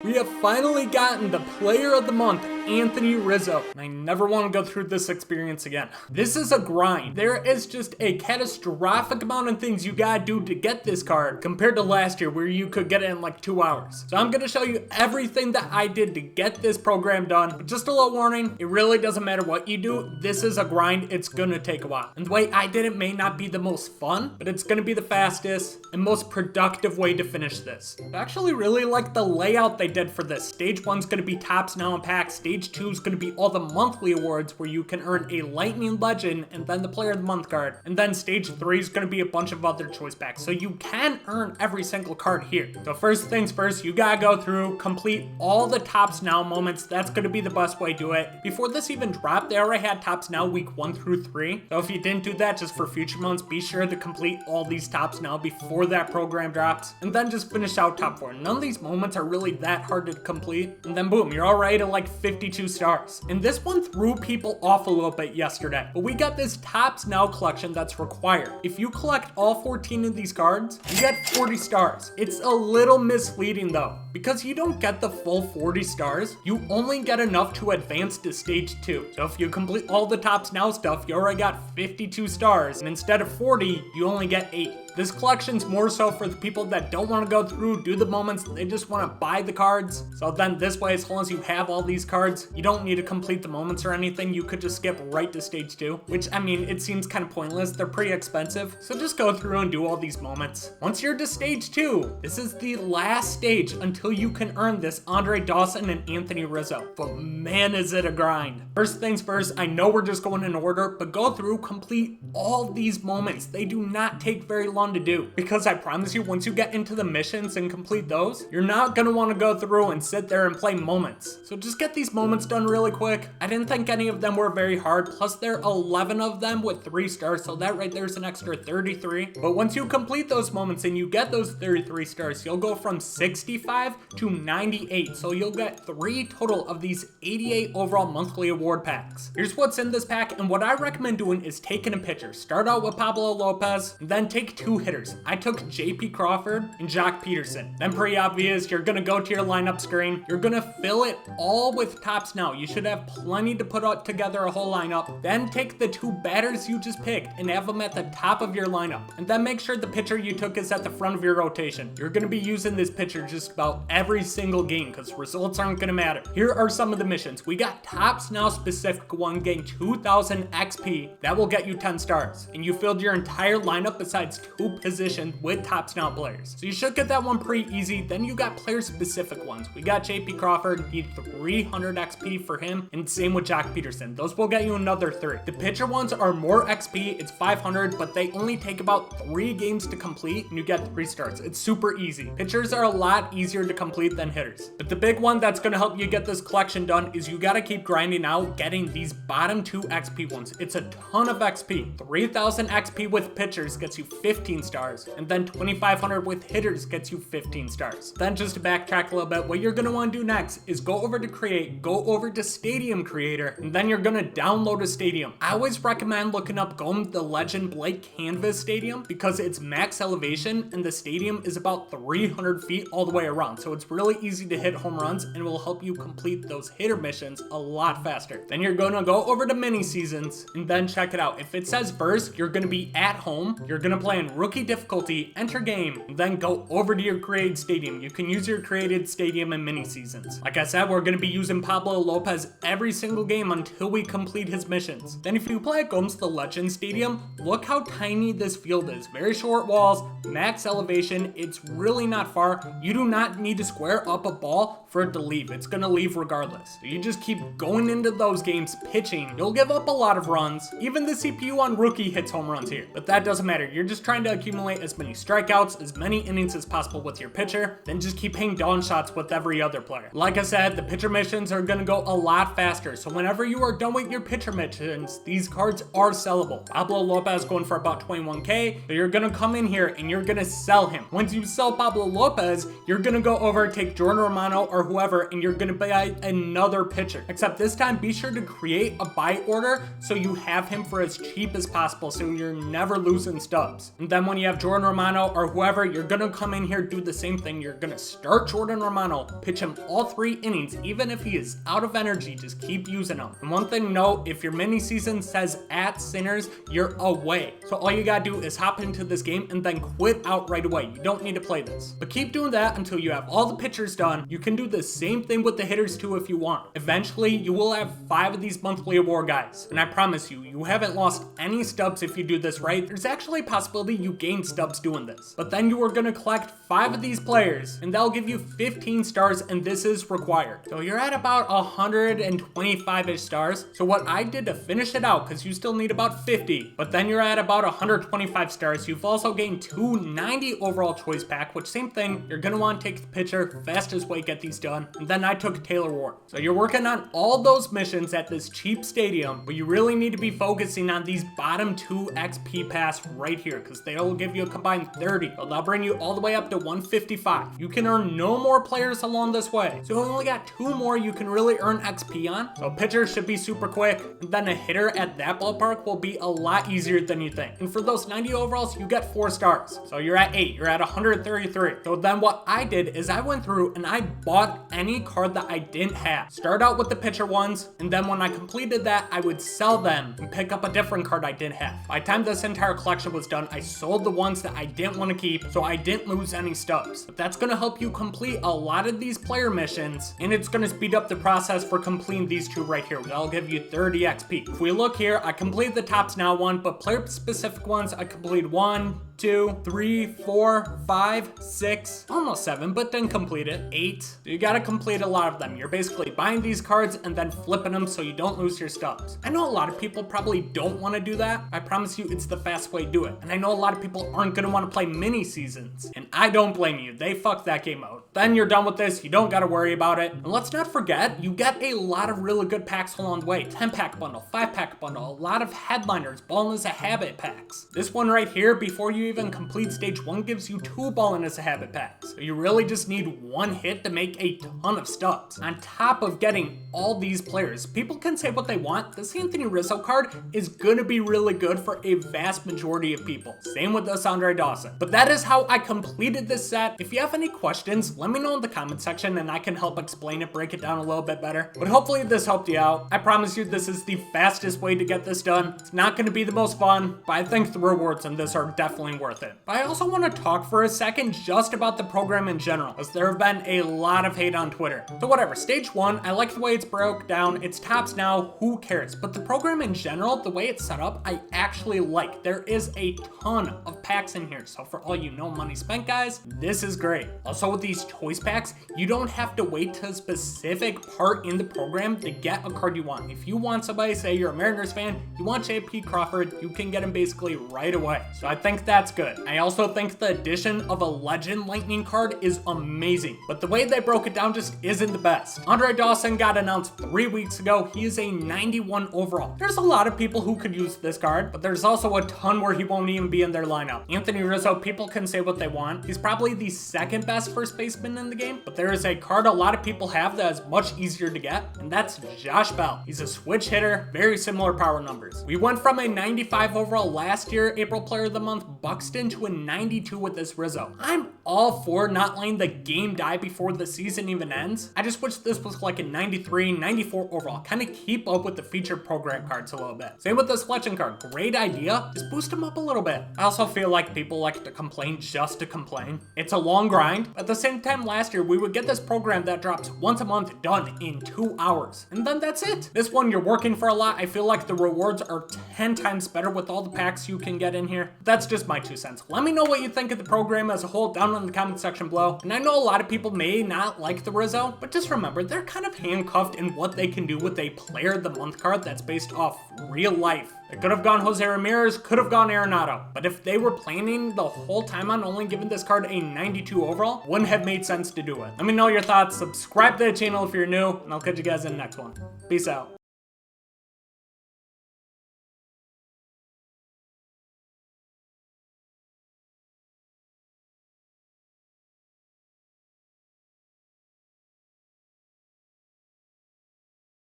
We have finally gotten the Player of the Month, Anthony Rizzo, and I never want to go through this experience again. This is a grind. There is just a catastrophic amount of things you gotta do to get this card compared to last year where you could get it in like 2 hours. So I'm gonna show you everything that I did to get this program done. But just a little warning, it really doesn't matter what you do. This is a grind. It's gonna take a while. And the way I did it may not be the most fun, but it's gonna be the fastest and most productive way to finish this. I actually really like the layout they did for this. Stage 1's gonna be Tops Now and Packs. Stage 2 is gonna be all the monthly awards where you can earn a Lightning Legend and then the Player of the Month card. And then Stage 3 is gonna be a bunch of other choice packs. So you can earn every single card here. So first things first, you gotta go through, complete all the Tops Now moments. That's gonna be the best way to do it. Before this even dropped, they already had Tops Now week 1 through 3. So if you didn't do that just for future months, be sure to complete all these Tops Now before that program drops. And then just finish out top 4. None of these moments are really that hard to complete, and then boom, you're already at like 52 stars. And this one threw people off a little bit yesterday, but we got this Tops Now collection that's required. If you collect all 14 of these cards, you get 40 stars. It's a little misleading though, because you don't get the full 40 stars, you only get enough to advance to stage 2. So if you complete all the Tops Now stuff, you already got 52 stars, and instead of 40, you only get 8. This collection's more so for the people that don't want to go through, do the moments, they just want to buy the cards. So then this way, as long as you have all these cards, you don't need to complete the moments or anything. You could just skip right to stage 2, which I mean, it seems kind of pointless. They're pretty expensive. So just go through and do all these moments. Once you're to stage 2, this is the last stage until you can earn this Andre Dawson and Anthony Rizzo. But man, is it a grind. First things first, I know we're just going in order, but go through, complete all these moments. They do not take very long to do, because I promise you, once you get into the missions and complete those, you're not gonna want to go through and sit there and play moments. So just get these moments done really quick. I didn't think any of them were very hard, plus there are 11 of them with 3 stars, so that right there is an extra 33. But once you complete those moments and you get those 33 stars, you'll go from 65 to 98, so you'll get 3 total of these 88 overall monthly award packs. Here's what's in this pack, and what I recommend doing is taking a picture. Start out with Pablo Lopez, and then take 2 hitters. I took JP Crawford and Jock Peterson. Then pretty obvious, you're gonna go to your lineup screen. You're gonna fill it all with Tops Now. You should have plenty to put out together a whole lineup. Then take the 2 batters you just picked and have them at the top of your lineup. And then make sure the pitcher you took is at the front of your rotation. You're gonna be using this pitcher just about every single game because results aren't gonna matter. Here are some of the missions. We got Tops Now specific one, gain 2,000 XP. That will get you 10 stars. And you filled your entire lineup besides 2 position with Tops Now players. So you should get that one pretty easy. Then you got player specific ones. We got JP Crawford, need 300 XP for him, and same with Jock Peterson. Those will get you another 3. The pitcher ones are more XP, it's 500, but they only take about 3 games to complete and you get 3 stars. It's super easy. Pitchers are a lot easier to complete than hitters. But the big one that's gonna help you get this collection done is you gotta keep grinding out getting these bottom 2 XP ones. It's a ton of XP. 3,000 XP with pitchers gets you 15 stars, and then 2,500 with hitters gets you 15 stars. Then just to backtrack a little bit, what you're gonna wanna do next is go over to create, go over to Stadium Creator, and then you're gonna download a stadium. I always recommend looking up Gome the Legend Blake Canvas Stadium because it's max elevation and the stadium is about 300 feet all the way around. So it's really easy to hit home runs and will help you complete those hitter missions a lot faster. Then you're gonna go over to mini seasons and then check it out. If it says verse, you're gonna be at home. You're gonna play in rookie difficulty, enter game, and then go over to your created stadium. You can use your created stadium in mini seasons. Like I said, we're gonna be using Pablo Lopez every single game until we complete his missions. Then if you play at Gomes the Legend Stadium, look how tiny this field is. Very short walls, max elevation, it's really not far. You do not need to square up a ball for it to leave. It's gonna leave regardless. So you just keep going into those games pitching. You'll give up a lot of runs. Even the CPU on rookie hits home runs here, but that doesn't matter. You're just trying to accumulate as many strikeouts, as many innings as possible with your pitcher, then just keep hitting down shots with every other player. Like I said, the pitcher missions are gonna go a lot faster, so whenever you are done with your pitcher missions, these cards are sellable. Pablo Lopez going for about 21K, so you're gonna come in here and you're gonna sell him. Once you sell Pablo Lopez, you're gonna go go over, take Jordan Romano or whoever, and you're gonna buy another pitcher. Except this time, be sure to create a buy order so you have him for as cheap as possible so you're never losing stubs. And then when you have Jordan Romano or whoever, you're gonna come in here, do the same thing. You're gonna start Jordan Romano, pitch him all 3 innings, even if he is out of energy, just keep using him. And one thing to note, if your mini season says at Sinners, you're away. So all you gotta do is hop into this game and then quit out right away. You don't need to play this. But keep doing that until you have all the pitchers done. You can do the same thing with the hitters too if you want. Eventually, you will have 5 of these monthly award guys. And I promise you, you haven't lost any stubs if you do this right. There's actually a possibility you gain stubs doing this. But then you are gonna collect 5 of these players and they'll give you 15 stars, and this is required. So you're at about 125-ish stars. So what I did to finish it out, because you still need about 50, but then you're at about 125 stars. You've also gained 290 overall choice pack, which same thing, you're gonna want to take the pitcher, fastest way, get these done. And then I took Taylor Ward. So you're working on all those missions at this cheap stadium, but you really need to be focusing on these bottom 2 XP pass right here, because they'll give you a combined 30. So they'll bring you all the way up to 155. You can earn no more players along this way. So you only got 2 more you can really earn XP on. So pitcher should be super quick, and then a hitter at that ballpark will be a lot easier than you think. And for those 90 overalls, you get 4 stars. So you're at 8, you're at 133. So then what I did is I went through and I bought any card that I didn't have. Start out with the pitcher ones, and then when I completed that, I would sell them and pick up a different card I didn't have. By the time this entire collection was done, I sold the ones that I didn't want to keep, so I didn't lose any stubs. But that's gonna help you complete a lot of these player missions, and it's gonna speed up the process for completing these 2 right here. That'll give you 30 XP. If we look here, I completed the Tops Now one, but player specific ones, I completed 1, 2, 3, 4, 5, 6, almost 7, but didn't complete it. 8. So you gotta complete a lot of them. You're basically buying these cards and then flipping them so you don't lose your stubs. I know a lot of people probably don't want to do that. I promise you it's the fast way to do it. And I know a lot of people aren't gonna want to play mini seasons. And I don't blame you. They fucked that game out. Then you're done with this. You don't gotta worry about it. And let's not forget, you get a lot of really good packs along the way. 10-pack bundle, 5-pack bundle, a lot of headliners, Ballin' as a Habit packs. This one right here, before you even complete stage 1, gives you 2 Ballin' as a Habit packs. So you really just need 1 hit to make a ton of stubs. On top of getting all these players, people can say what they want. This Anthony Rizzo card is gonna be really good for a vast majority of people. Same with this Andre Dawson. But that is how I completed this set. If you have any questions, let me know in the comment section and I can help explain it, break it down a little bit better. But hopefully this helped you out. I promise you this is the fastest way to get this done. It's not gonna be the most fun, but I think the rewards in this are definitely worth it. But I also want to talk for a second just about the program in general, as there have been a lot of hate on Twitter. So whatever, stage 1, I like the way it's broke down. It's Tops Now, who cares? But the program in general, the way it's set up, I actually like. There is a ton of packs in here. So for all you no money spent guys, this is great. Also with these choice packs, you don't have to wait to a specific part in the program to get a card you want. If you want somebody, say you're a Mariners fan, you want JP Crawford, you can get him basically right away. So I think that's good. I also think the addition of a Legend Lightning card is amazing, but the way they broke it down just isn't the best. Andre Dawson got announced 3 weeks ago. He is a 91 overall. There's a lot of people who could use this card, but there's also a ton where he won't even be in their lineup. Anthony Rizzo, people can say what they want. He's probably the 2nd best first baseman in the game, but there is a card a lot of people have that is much easier to get, and that's Josh Bell. He's a switch hitter, very similar power numbers. We went from a 95 overall last year, April Player of the Month, Buxton, to a 92 with this Rizzo. I'm all for not letting the game die before the season even ends. I just wish this was like a 93, 94 overall, kind of keep up with the featured program cards a little bit. Same with this collection card, great idea, just boost them up a little bit. I also feel like people like to complain just to complain. It's a long grind. At the same time, last year, we would get this program that drops once a month done in 2 hours. And then that's it. This one, you're working for a lot. I feel like the rewards are 10 times better with all the packs you can get in here. That's just my 2 cents. Let me know what you think of the program as a whole down in the comment section below. And I know a lot of people may not like the Rizzo, but just remember, they're kind of handcuffed in what they can do with a Player of the Month card that's based off real life. It could have gone Jose Ramirez, could have gone Arenado. But if they were planning the whole time on only giving this card a 92 overall, wouldn't have made sense to do it. Let me know your thoughts, subscribe to the channel if you're new, and I'll catch you guys in the next one. Peace out.